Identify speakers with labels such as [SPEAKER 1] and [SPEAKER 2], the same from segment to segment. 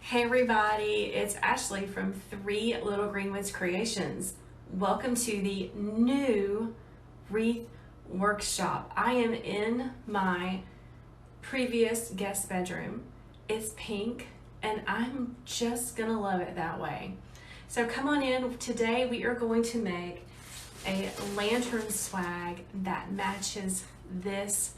[SPEAKER 1] Hey everybody, it's Ashley from Three Little Greenwoods Creations. Welcome to the new Wreath workshop. I am in my previous guest bedroom. It's pink and I'm just gonna love it that way. So come on in. Today we are going to make a lantern swag that matches this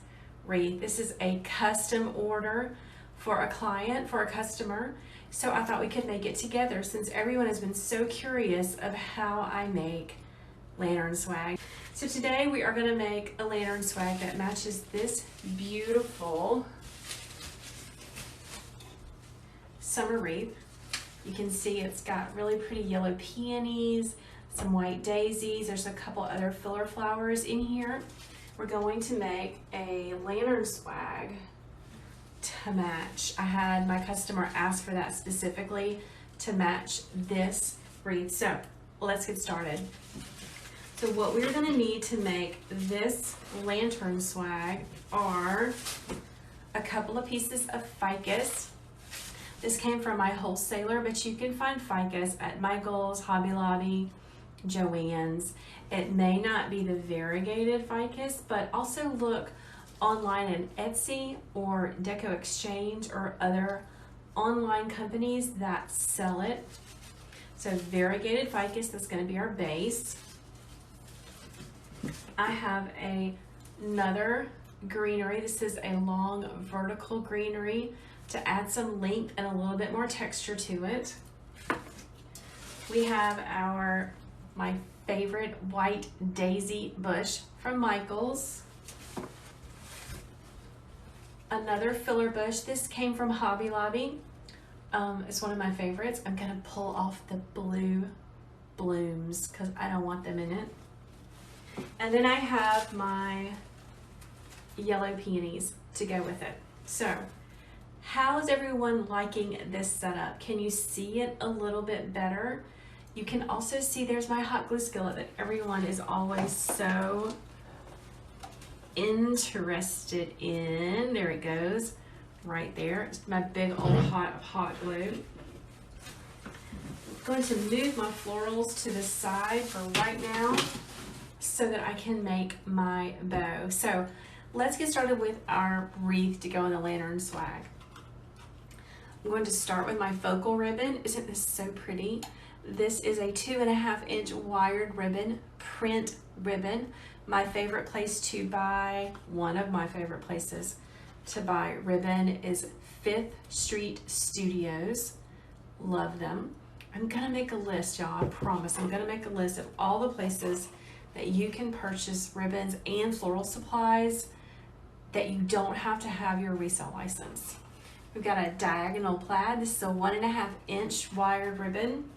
[SPEAKER 1] wreath. This is a custom order for a client, for a customer. So I thought we could make it together since everyone has been so curious of how I make lantern swag. So today we are gonna make a lantern swag that matches this beautiful summer wreath. You can see it's got really pretty yellow peonies, some white daisies. There's a couple other filler flowers in here. We're going to make a lantern swag to match. I had my customer ask for that specifically to match this wreath. So let's get started. So what we're gonna need to make this lantern swag are a couple of pieces of ficus. This came from my wholesaler, but you can find ficus at Michael's, Hobby Lobby, Joann's. It may not be the variegated ficus, but also look online in Etsy or Deco Exchange or other online companies that sell it. So variegated ficus, that's going to be our base. I have another greenery. This is a long vertical greenery to add some length and a little bit more texture to it. We have my favorite white daisy bush from Michael's. Another filler bush. This came from Hobby Lobby. It's one of my favorites. I'm gonna pull off the blue blooms because I don't want them in it. And then I have my yellow peonies to go with it. So, how is everyone liking this setup? Can you see it a little bit better? You can also see there's my hot glue skillet that everyone is always so interested in. There it goes, right there. It's my big old hot glue. I'm going to move my florals to the side for right now so that I can make my bow. So let's get started with our wreath to go in the lantern swag. I'm going to start with my focal ribbon. Isn't this so pretty? This is a 2.5 inch wired ribbon, print ribbon. My favorite place to buy, one of my favorite places to buy ribbon is 5th Street Studios. Love them. I'm gonna make a list, y'all, I promise. I'm gonna make a list of all the places that you can purchase ribbons and floral supplies that you don't have to have your resale license. We've got a diagonal plaid. This is a 1.5 inch wired ribbon.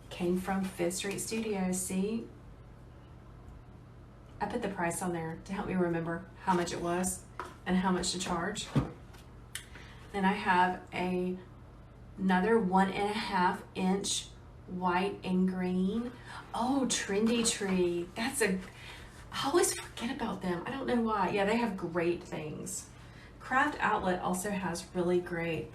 [SPEAKER 1] Came from 5th Street Studios, see? I put the price on there to help me remember how much it was and how much to charge. Then I have another 1.5 inch white and green. Oh, Trendy Tree. I always forget about them. I don't know why. Yeah, they have great things. Craft Outlet also has really great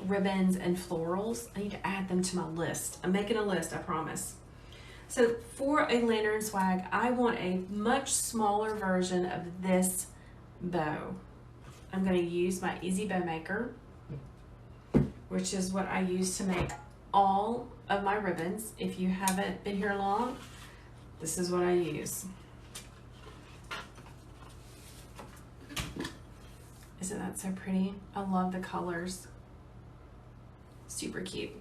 [SPEAKER 1] ribbons and florals. I need to add them to my list. I'm making a list, I promise. So for a lantern swag, I want a much smaller version of this bow. I'm going to use my Easy Bow Maker, which is what I use to make all of my ribbons. If you haven't been here long, this is what I use. Isn't that so pretty? I love the colors. Super cute.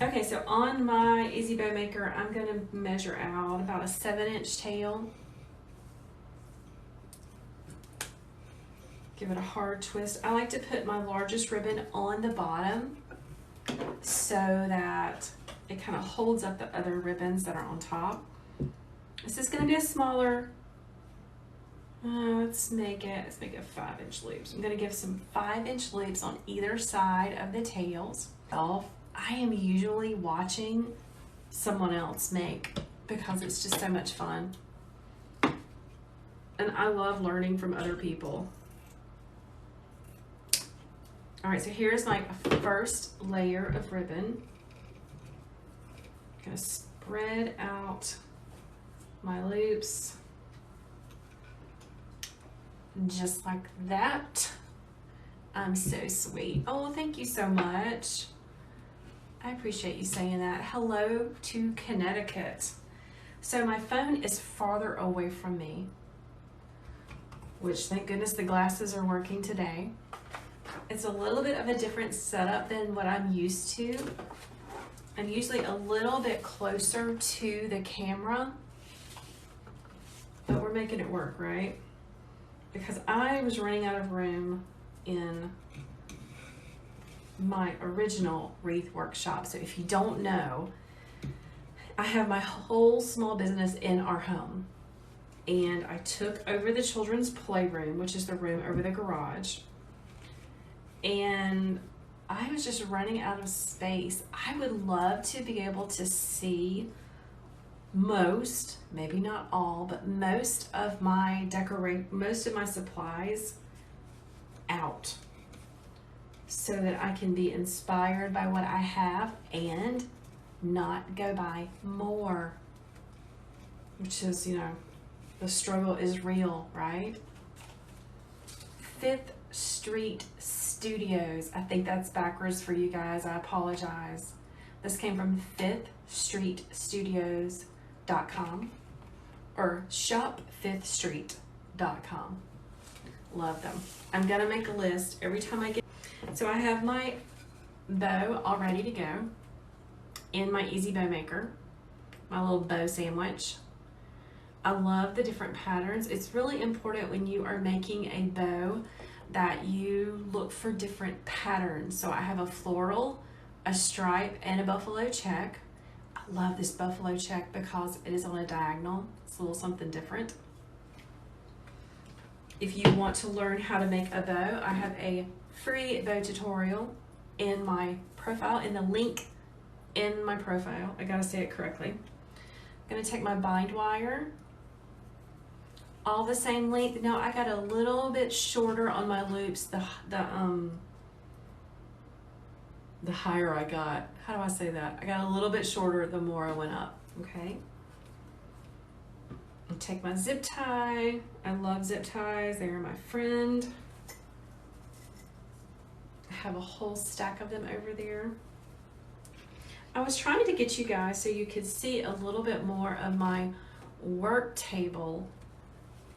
[SPEAKER 1] Okay, so on my Easy Bow Maker, I'm gonna measure out about a 7-inch tail. Give it a hard twist. I like to put my largest ribbon on the bottom so that it kind of holds up the other ribbons that are on top. This is gonna be a smaller, let's make it 5-inch loops. I'm gonna give some 5-inch loops on either side of the tails. I am usually watching someone else make because it's just so much fun. And I love learning from other people. All right, so here's my first layer of ribbon. I'm gonna spread out my loops just like that. I'm so sweet. Oh, thank you so much. I appreciate you saying that. Hello to Connecticut. So my phone is farther away from me, which thank goodness the glasses are working today. It's a little bit of a different setup than what I'm used to. I'm usually a little bit closer to the camera, but we're making it work, right? Because I was running out of room in my original Wreath workshop. So if you don't know, I have my whole small business in our home. And I took over the children's playroom, which is the room over the garage. And I was just running out of space. I would love to be able to see most, maybe not all, but most of my supplies out, so that I can be inspired by what I have and not go buy more, which is, you know, the struggle is real, right? 5th Street Studios. I think that's backwards for you guys. I apologize. This came from 5thstreetstudios.com or shop5thstreet.com. Love them. I'm gonna make a list every time I get. So I have my bow all ready to go in my Easy Bow Maker, my little bow sandwich. I love the different patterns. It's really important when you are making a bow that you look for different patterns. So I have a floral, a stripe, and a buffalo check. I love this buffalo check because it is on a diagonal. It's a little something different. If you want to learn how to make a bow, I have a free bow tutorial in my profile, in the link in my profile. I gotta say it correctly. I'm gonna take my bind wire, all the same length. Now I got a little bit shorter on my loops. The higher I got, how do I say that? I got a little bit shorter the more I went up, okay? And take my zip tie. I love zip ties, they are my friend. I have a whole stack of them over there. I was trying to get you guys so you could see a little bit more of my work table,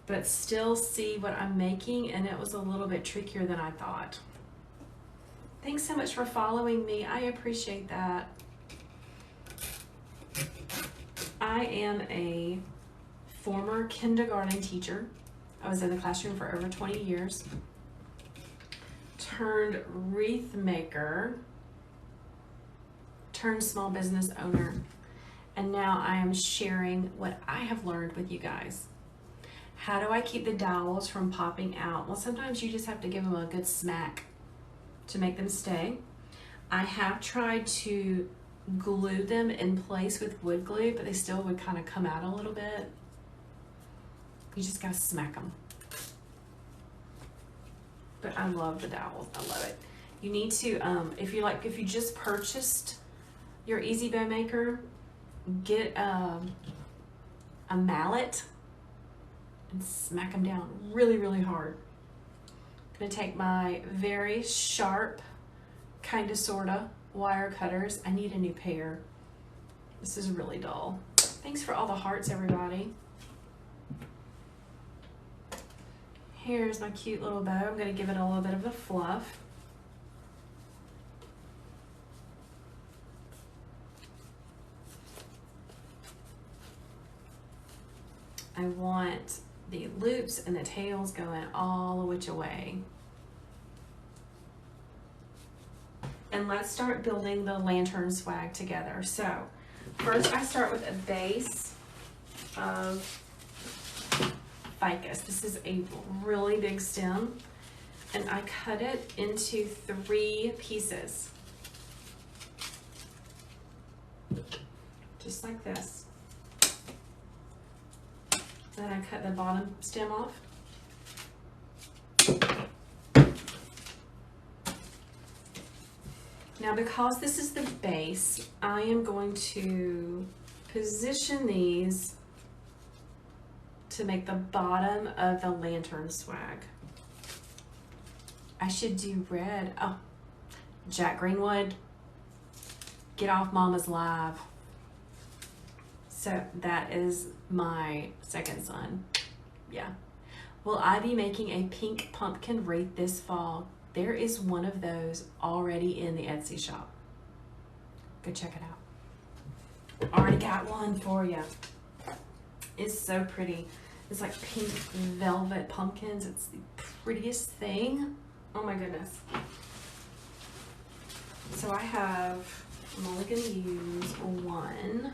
[SPEAKER 1] but still see what I'm making, and it was a little bit trickier than I thought. Thanks so much for following me. I appreciate that. I am a former kindergarten teacher. I was in the classroom for over 20 years. Turned wreath maker, turned small business owner, and now I am sharing what I have learned with you guys. How do I keep the dowels from popping out? Well, sometimes you just have to give them a good smack to make them stay. I have tried to glue them in place with wood glue, but they still would kind of come out a little bit. You just gotta smack them. But I love the dowels, I love it. You need to, if you just purchased your Easy Bow Maker, get a mallet and smack them down really, really hard. I'm gonna take my very sharp, kinda sorta wire cutters. I need a new pair. This is really dull. Thanks for all the hearts, everybody. Here's my cute little bow. I'm gonna give it a little bit of a fluff. I want the loops and the tails going all the which way. And let's start building the lantern swag together. So first I start with a base of ficus. This is a really big stem, and I cut it into 3 pieces, just like this. Then I cut the bottom stem off. Now, because this is the base, I am going to position these to make the bottom of the lantern swag. I should do red. Oh, Jack Greenwood, get off Mama's live. So that is my second son. Yeah. Will I be making a pink pumpkin wreath this fall? There is one of those already in the Etsy shop. Go check it out. Already got one for you. It's so pretty. It's like pink velvet pumpkins. It's the prettiest thing. Oh my goodness. So I'm only gonna use one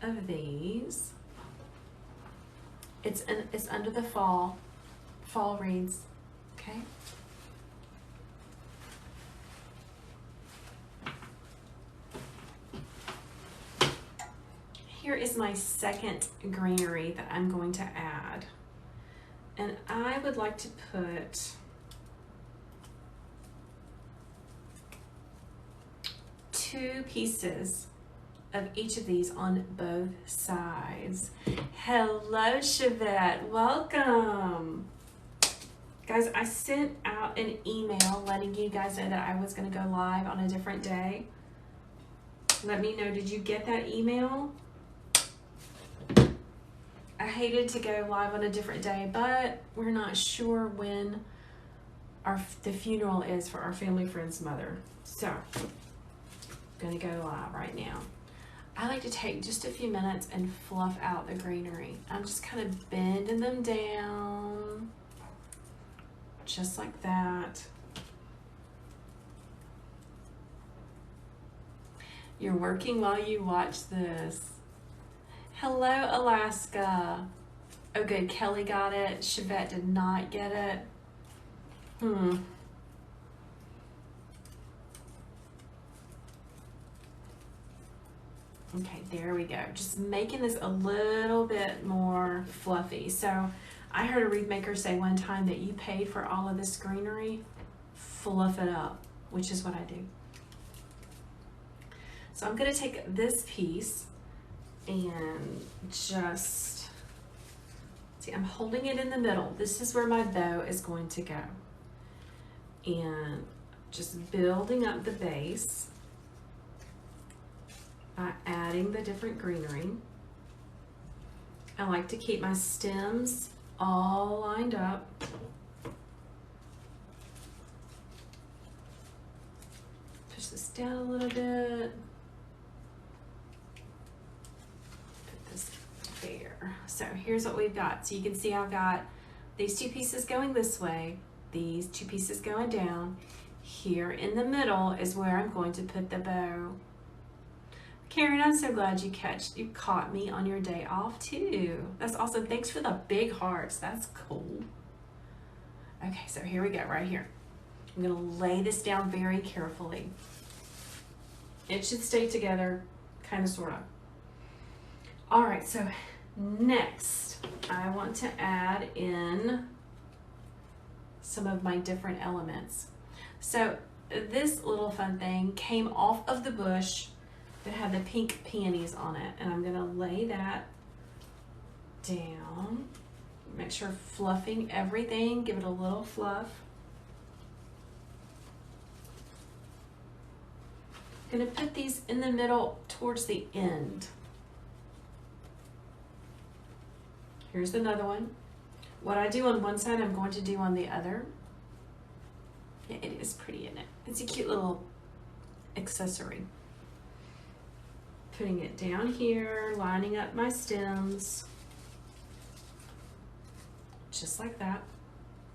[SPEAKER 1] of these. It's under the fall wreaths, okay? Here is my second greenery that I'm going to add. And I would like to put two pieces of each of these on both sides. Hello, Chevette, welcome. Guys, I sent out an email letting you guys know that I was gonna go live on a different day. Let me know, did you get that email? I hated to go live on a different day, but we're not sure when the funeral is for our family friend's mother. So, I'm gonna go live right now. I like to take just a few minutes and fluff out the greenery. I'm just kind of bending them down, just like that. You're working while you watch this. Hello, Alaska. Oh good, Kelly got it. Chevette did not get it. Okay, there we go. Just making this a little bit more fluffy. So I heard a wreath maker say one time that you paid for all of this greenery, fluff it up, which is what I do. So I'm gonna take this piece and just, see, I'm holding it in the middle. This is where my bow is going to go. And just building up the base by adding the different greenery. I like to keep my stems all lined up. Push this down a little bit. Put this there. So here's what we've got. So you can see I've got these two pieces going this way, these two pieces going down. Here in the middle is where I'm going to put the bow. Karen, I'm so glad you caught me on your day off too. That's awesome. Thanks for the big hearts. That's cool. Okay, so here we go, right here. I'm gonna lay this down very carefully. It should stay together, kind of, sort of. All right, so next, I want to add in some of my different elements. So this little fun thing came off of the bush that had the pink peonies on it, and I'm gonna lay that down. Make sure fluffing everything, give it a little fluff. I'm gonna put these in the middle towards the end. Here's another one. What I do on one side, I'm going to do on the other. Yeah, it is pretty, isn't it? It's a cute little accessory. Putting it down here, lining up my stems, just like that,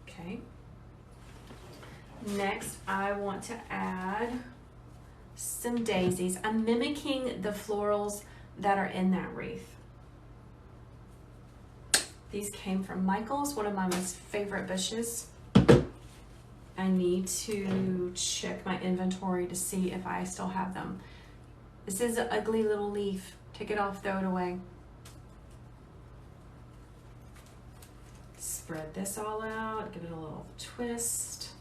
[SPEAKER 1] okay. Next, I want to add some daisies. I'm mimicking the florals that are in that wreath. These came from Michael's, one of my most favorite bushes. I need to check my inventory to see if I still have them. This is an ugly little leaf. Take it off, throw it away. Spread this all out, give it a little twist.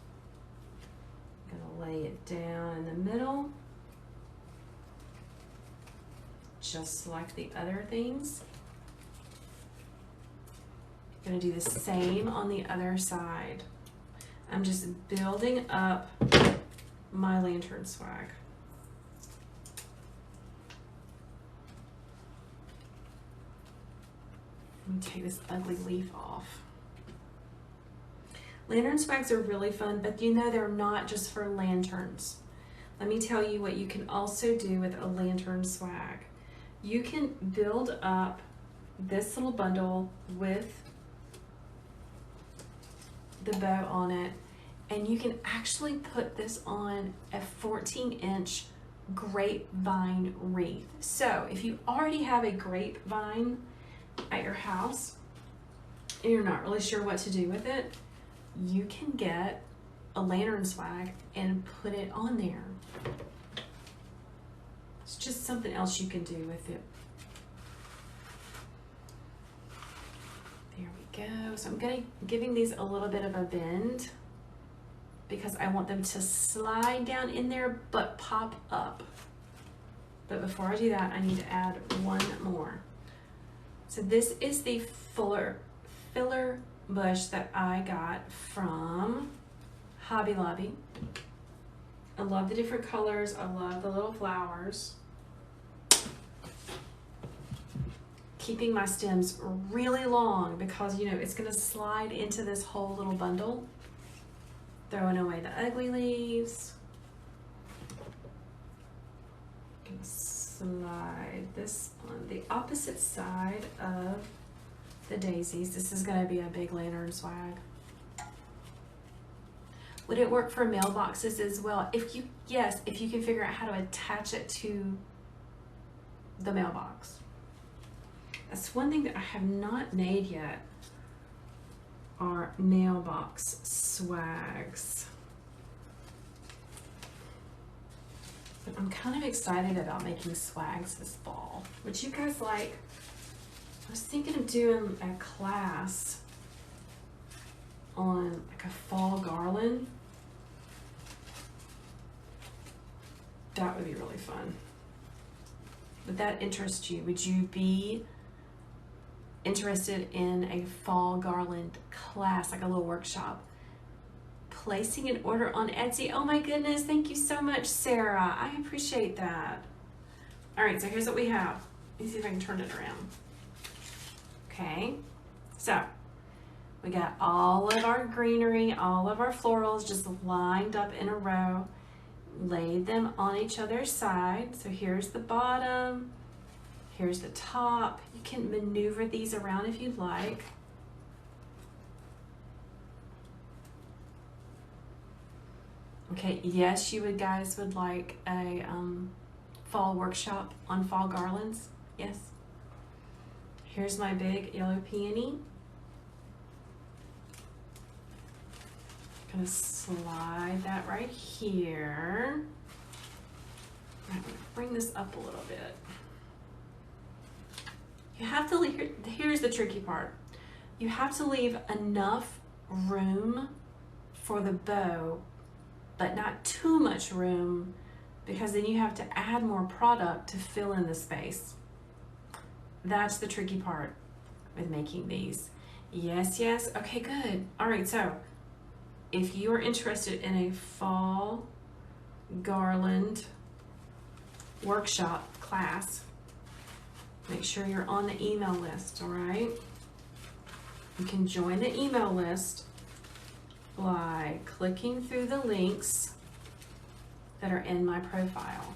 [SPEAKER 1] I'm gonna lay it down in the middle, just like the other things. I'm gonna do the same on the other side. I'm just building up my lantern swag. Let me take this ugly leaf off. Lantern swags are really fun, but you know they're not just for lanterns. Let me tell you what you can also do with a lantern swag. You can build up this little bundle with the bow on it, and you can actually put this on a 14-inch grapevine wreath. So if you already have a grapevine at your house and you're not really sure what to do with it, you can get a lantern swag and put it on there. It's just something else you can do with it. There we go. So I'm giving these a little bit of a bend because I want them to slide down in there but pop up. But before I do that, I need to add one more. So this is the filler bush that I got from Hobby Lobby. I love the different colors. I love the little flowers. Keeping my stems really long because, you know, it's going to slide into this whole little bundle. Throwing away the ugly leaves. Going to slide this on the opposite side of the daisies. This is going to be a big lantern swag. Would it work for mailboxes as well? Yes, if you can figure out how to attach it to the mailbox. That's one thing that I have not made yet, are mailbox swags. But I'm kind of excited about making swags this fall. Would you guys like? I was thinking of doing a class on like a fall garland. That would be really fun. Would that interest you? Would you be interested in a fall garland class, like a little workshop? Placing an order on Etsy. Oh my goodness, thank you so much, Sarah. I appreciate that. All right, so here's what we have. Let me see if I can turn it around. Okay, so we got all of our greenery, all of our florals just lined up in a row, laid them on each other's side. So here's the bottom, here's the top. You can maneuver these around if you'd like. Okay, yes, you guys would like a fall workshop on fall garlands. Yes. Here's my big yellow peony. Gonna slide that right here. I'm gonna bring this up a little bit. You have to leave, here's the tricky part. You have to leave enough room for the bow, but not too much room, because then you have to add more product to fill in the space. That's the tricky part with making these. Yes, yes, okay, good. All right, so if you are interested in a fall garland workshop class, make sure you're on the email list, all right? You can join the email list by clicking through the links that are in my profile.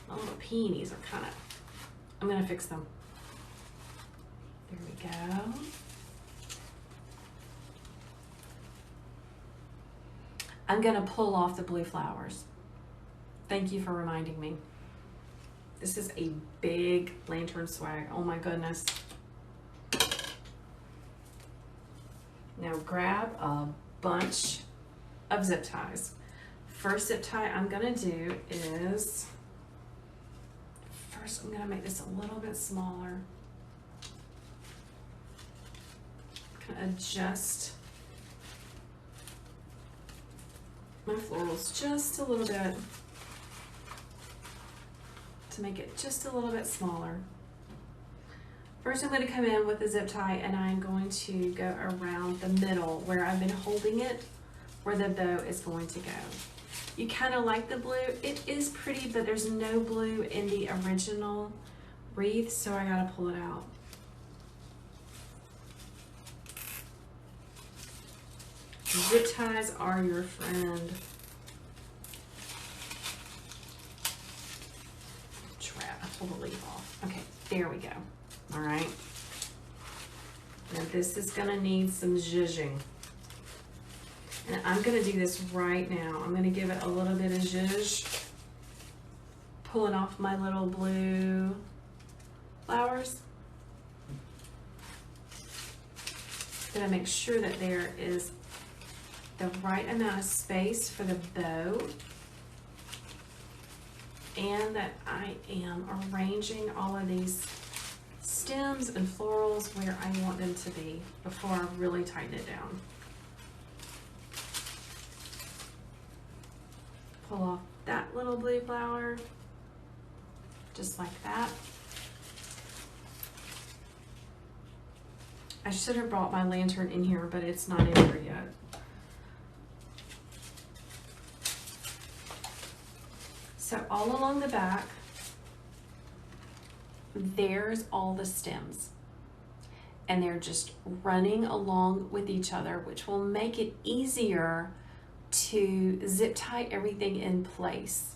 [SPEAKER 1] My little peonies are kind of, I'm gonna fix them. There we go. I'm gonna pull off the blue flowers. Thank you for reminding me. This is a big lantern swag. Oh my goodness. Now grab a bunch of zip ties. First zip tie I'm gonna do is, first I'm gonna make this a little bit smaller. Kind of adjust my florals just a little bit to make it just a little bit smaller. First, I'm going to come in with a zip tie and I'm going to go around the middle where I've been holding it, where the bow is going to go. You kind of like the blue. It is pretty, but there's no blue in the original wreath, so I got to pull it out. Zip ties are your friend. Trap, I pulled the leaf off. Okay, there we go. All right. Now this is gonna need some zhuzhing. And I'm gonna do this right now. I'm gonna give it a little bit of zhuzh. Pulling off my little blue flowers. Gonna make sure that there is the right amount of space for the bow and that I am arranging all of these stems and florals where I want them to be before I really tighten it down. Pull off that little blue flower, just like that. I should have brought my lantern in here, but it's not in here yet. So all along the back, there's all the stems. And they're just running along with each other, which will make it easier to zip tie everything in place.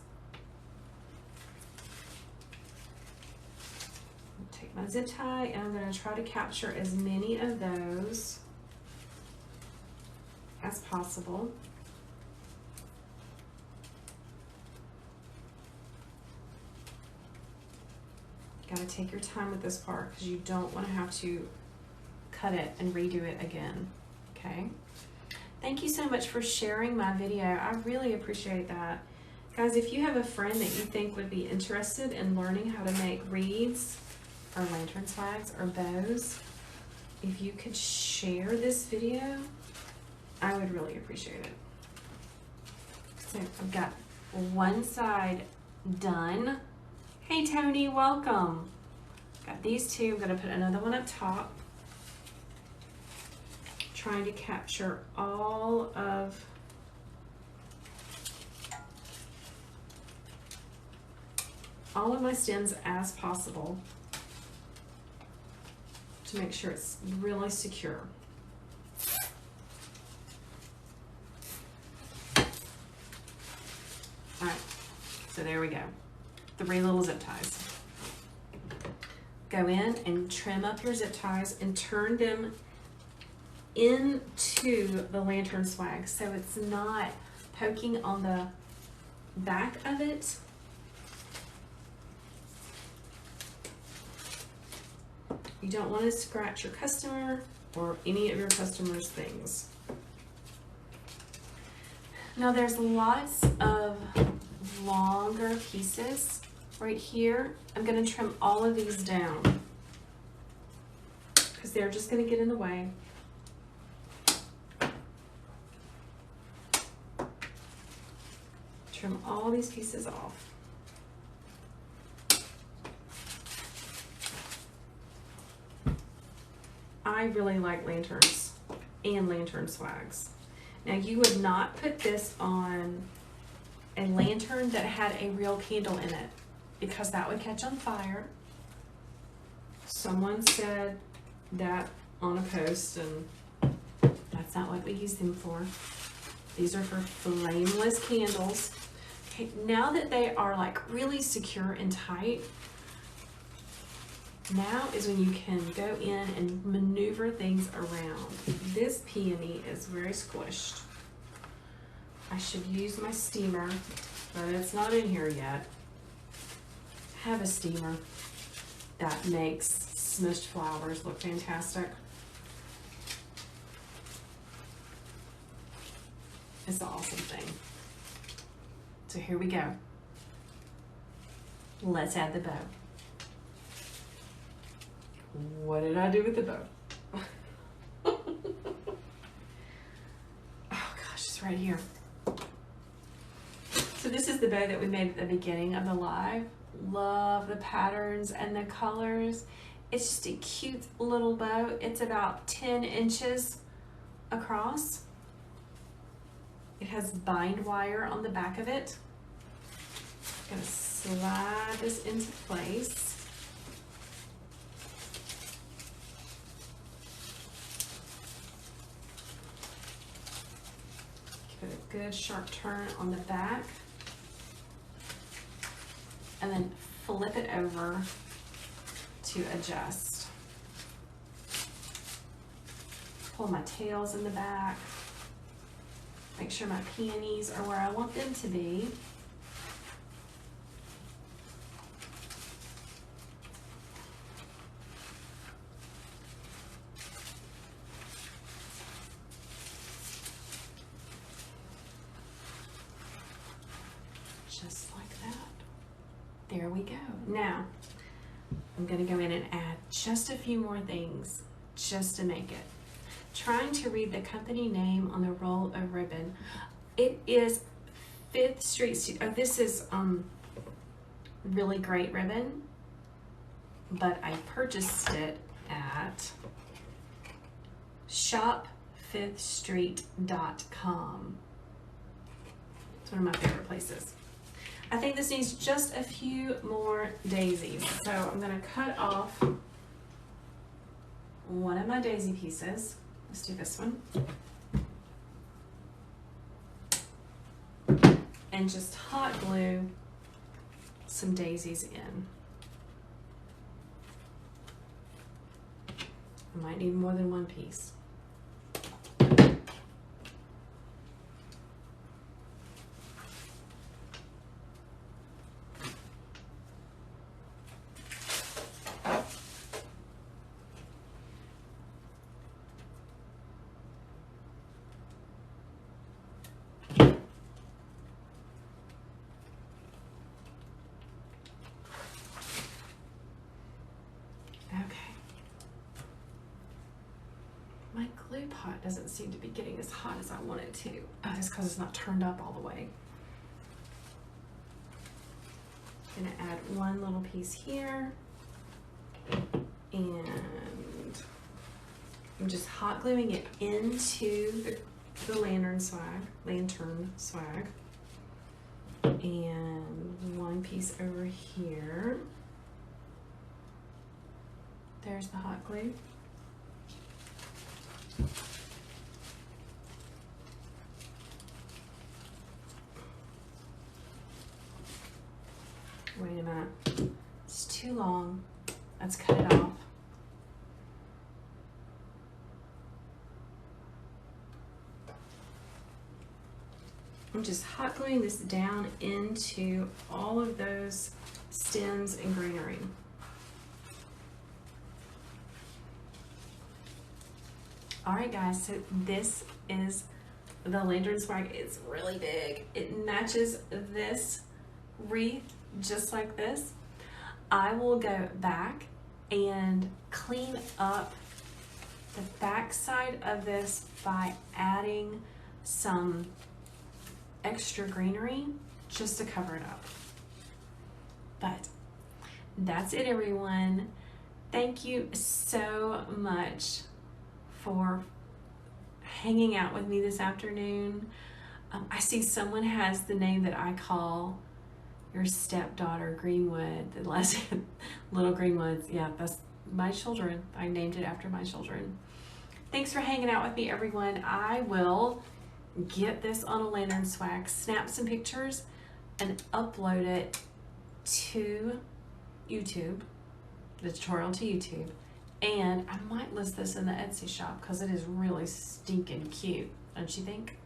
[SPEAKER 1] Take my zip tie and I'm going to try to capture as many of those as possible. Got to take your time with this part because you don't want to have to cut it and redo it again. Okay. Thank you so much for sharing my video. I really appreciate that. Guys, if you have a friend that you think would be interested in learning how to make wreaths or lantern swags or bows, if you could share this video, I would really appreciate it. So I've got one side done. Hey Tony, welcome. Got these two. I'm going to put another one up top. Trying to capture all of my stems as possible to make sure it's really secure. All right, so there we go. 3 little zip ties. Go in and trim up your zip ties and turn them into the lantern swag so it's not poking on the back of it. You don't want to scratch your customer or any of your customers' things. Now there's lots of longer pieces right here. I'm going to trim all of these down because they're just going to get in the way. Trim all these pieces off. I really like lanterns and lantern swags. Now you would not put this on a lantern that had a real candle in it because that would catch on fire. Someone said that on a post and that's not what we use them for. These are for flameless candles. Okay, now that they are like really secure and tight, now is when you can go in and maneuver things around. This peony is very squished. I should use my steamer, but it's not in here yet. I have a steamer that makes smushed flowers look fantastic. It's an awesome thing. So here we go. Let's add the bow. What did I do with the bow? Oh gosh, it's right here. this is the bow that we made at the beginning of the live. Love the patterns and the colors. It's just a cute little bow. It's about 10 inches across. It has bind wire on the back of it. I'm gonna slide this into place. Give it a good sharp turn on the back. And then flip it over to adjust. Pull my tails in the back. Make sure my peonies are where I want them to be. Just like that. There we go. Now, I'm gonna go in and add just a few more things just to make it. Trying to read the company name on the roll of ribbon. It is 5th Street. Oh, this is really great ribbon, but I purchased it at shop5thstreet.com. It's one of my favorite places. I think this needs just a few more daisies. So I'm gonna cut off one of my daisy pieces. Let's do this one. And just hot glue some daisies in. I might need more than one piece. My glue pot doesn't seem to be getting as hot as I want it to. Oh, that's because it's not turned up all the way. I'm gonna add one little piece here. And I'm just hot gluing it into the lantern swag. And one piece over here. There's the hot glue. Wait a minute, it's too long. Let's cut it off. I'm just hot gluing this down into all of those stems and greenery. All right, guys, so this is the lantern swag. It's really big. It matches this wreath just like this. I will go back and clean up the back side of this by adding some extra greenery just to cover it up. But that's it, everyone. Thank you so much for hanging out with me this afternoon. I see someone has the name that I call your stepdaughter, Greenwood, the last little Greenwoods. Yeah, that's my children. I named it after my children. Thanks for hanging out with me, everyone. I will get this on a lantern swag, snap some pictures, and upload it to YouTube, the tutorial to YouTube. And I might list this in the Etsy shop because it is really stinking cute, don't you think?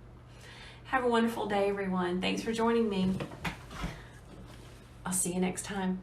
[SPEAKER 1] Have a wonderful day, everyone. Thanks for joining me. I'll see you next time.